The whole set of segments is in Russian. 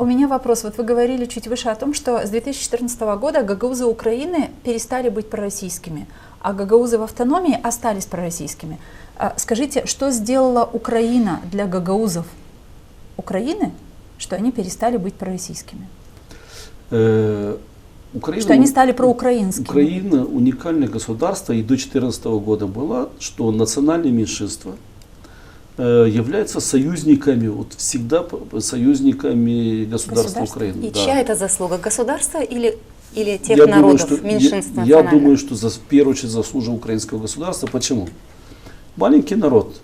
У меня вопрос. Вот вы говорили чуть выше о том, что с 2014 года гагаузы Украины перестали быть пророссийскими, а гагаузы в автономии остались пророссийскими. Скажите, что сделала Украина для гагаузов Украины, что они перестали быть пророссийскими? Украина, что они стали проукраинскими? Украина уникальное государство, и до 2014 года была, что национальные меньшинства являются союзниками, вот всегда союзниками государства Украины. И чья это заслуга? Государства или тех Я народов, думаю, что, меньшинств я национальных? думаю, что в первую очередь заслужил украинского государства. Почему? Маленький народ.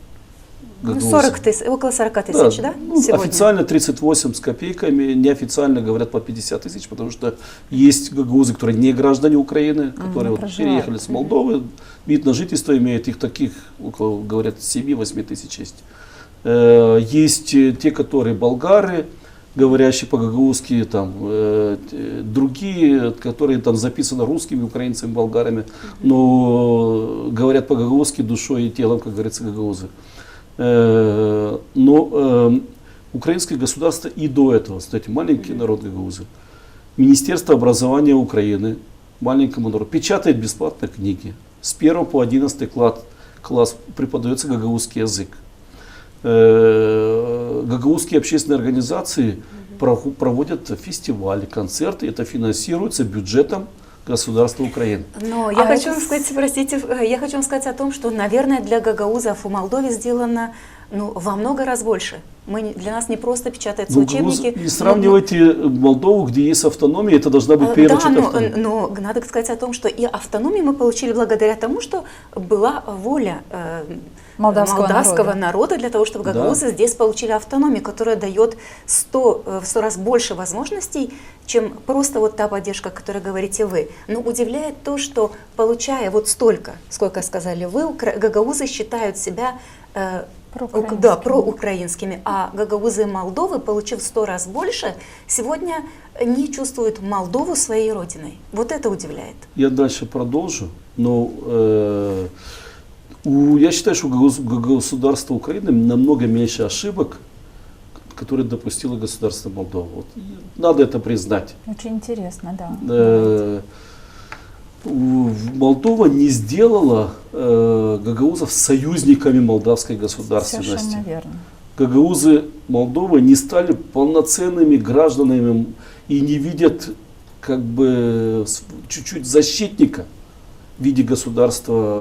Ну, 40 тысяч, около 40 тысяч, да? Ну, официально 38 с копейками, неофициально говорят по 50 тысяч, потому что есть гагаузы, которые не граждане Украины, которые вот переехали с Молдовы, вид на жительство имеют, их таких, около, говорят, 7-8 тысяч есть. Есть те, которые болгары, говорящие по-гагаузски, там, другие, которые там записаны русскими, украинцами, болгарами, но говорят по-гагаузски душой и телом, как говорится, гагаузы. Но украинское государство и до этого, кстати, маленький народ гагаузы, Министерство образования Украины маленькому народу печатает бесплатно книги. С 1 по 11 класс преподается гагаузский язык. Гагаузские общественные организации проводят фестивали, концерты. Это финансируется бюджетом государства Украины. Но я хочу вам сказать, простите, я хочу вам сказать о том, что, наверное, для гагаузов в Молдове сделано во много раз больше. Для нас не просто печатаются учебники. Не сравнивайте Молдову, где есть автономия, это должна быть первая автономия. Но надо сказать о том, что и автономию мы получили благодаря тому, что была воля молдавского народа для того, чтобы гагаузы здесь получили автономию, которая дает в 100 раз больше возможностей, чем просто вот та поддержка, о которой говорите вы. Но удивляет то, что получая вот столько, сколько сказали вы, гагаузы считают себя проукраинскими, а гагаузы Молдовы, получив 100 раз больше, сегодня не чувствуют Молдову своей родиной. Вот это удивляет. Я дальше продолжу, но я считаю, что у государства Украины намного меньше ошибок, которые допустило государство Молдова. Вот. Надо это признать. Очень интересно, да. Молдова не сделала гагаузов союзниками молдавской государственности. Совершенно верно. Гагаузы Молдовы не стали полноценными гражданами и не видят как бы чуть-чуть защитника в виде государства